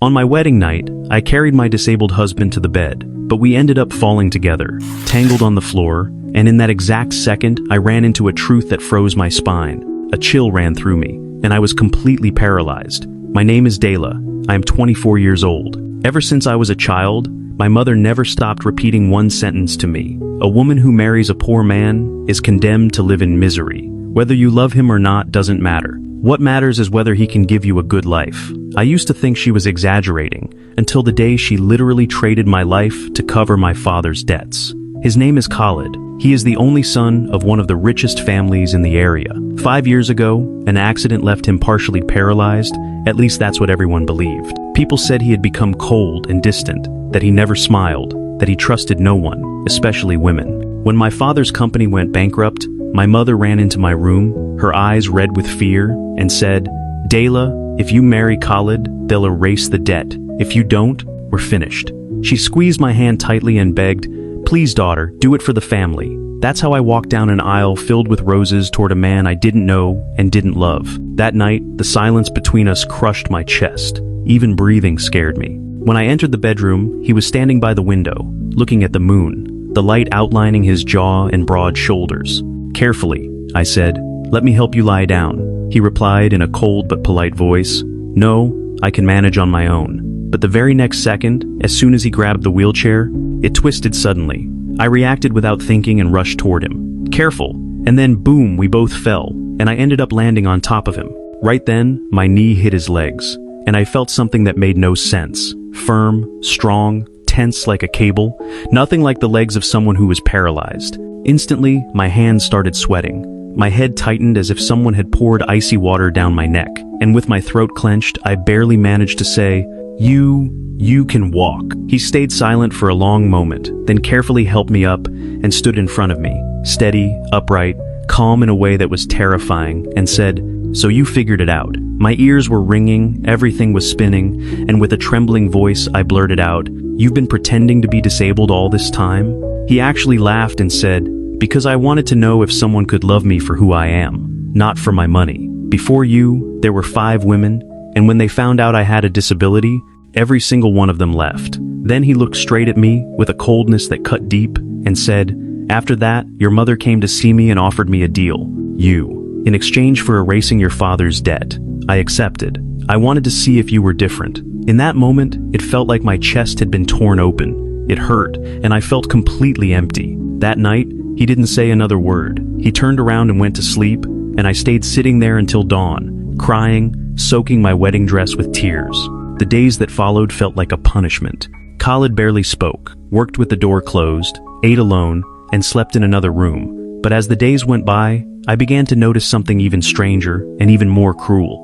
On my wedding night, I carried my disabled husband to the bed, but we ended up falling together, tangled on the floor, and in that exact second, I ran into a truth that froze my spine. A chill ran through me, and I was completely paralyzed. My name is Dela. I am 24 years old. Ever since I was a child, my mother never stopped repeating one sentence to me. A woman who marries a poor man is condemned to live in misery. Whether you love him or not doesn't matter. What matters is whether he can give you a good life. I used to think she was exaggerating, until the day she literally traded my life to cover my father's debts. His name is Khalid. He is the only son of one of the richest families in the area. 5 years ago, an accident left him partially paralyzed. At least that's what everyone believed. People said he had become cold and distant, that he never smiled, that he trusted no one, especially women. When my father's company went bankrupt, my mother ran into my room, her eyes red with fear, and said, "Dela, if you marry Khalid, they'll erase the debt. If you don't, we're finished." She squeezed my hand tightly and begged, "Please, daughter, do it for the family." That's how I walked down an aisle filled with roses toward a man I didn't know and didn't love. That night, the silence between us crushed my chest. Even breathing scared me. When I entered the bedroom, he was standing by the window, looking at the moon, the light outlining his jaw and broad shoulders. "Carefully," I said. "Let me help you lie down." He replied in a cold but polite voice, "No, I can manage on my own." But the very next second, as soon as he grabbed the wheelchair, it twisted suddenly. I reacted without thinking and rushed toward him. "Careful!" And then boom, we both fell, and I ended up landing on top of him. Right then, my knee hit his legs, and I felt something that made no sense. Firm, strong, tense like a cable, nothing like the legs of someone who was paralyzed. Instantly, my hands started sweating. My head tightened as if someone had poured icy water down my neck, and with my throat clenched, I barely managed to say, You can walk." He stayed silent for a long moment, then carefully helped me up and stood in front of me, steady, upright, calm in a way that was terrifying, and said, "So you figured it out." My ears were ringing, everything was spinning, and with a trembling voice I blurted out, "You've been pretending to be disabled all this time?" He actually laughed and said, "Because I wanted to know if someone could love me for who I am, not for my money. Before you, there were 5 women, and when they found out I had a disability, every single one of them left." Then he looked straight at me with a coldness that cut deep and said, "After that, your mother came to see me and offered me a deal. In exchange for erasing your father's debt. I accepted. I wanted to see if you were different." In that moment, it felt like my chest had been torn open. It hurt, and I felt completely empty. That night, he didn't say another word. He turned around and went to sleep, and I stayed sitting there until dawn, crying, soaking my wedding dress with tears. The days that followed felt like a punishment. Khalid barely spoke, worked with the door closed, ate alone, and slept in another room. But as the days went by, I began to notice something even stranger and even more cruel.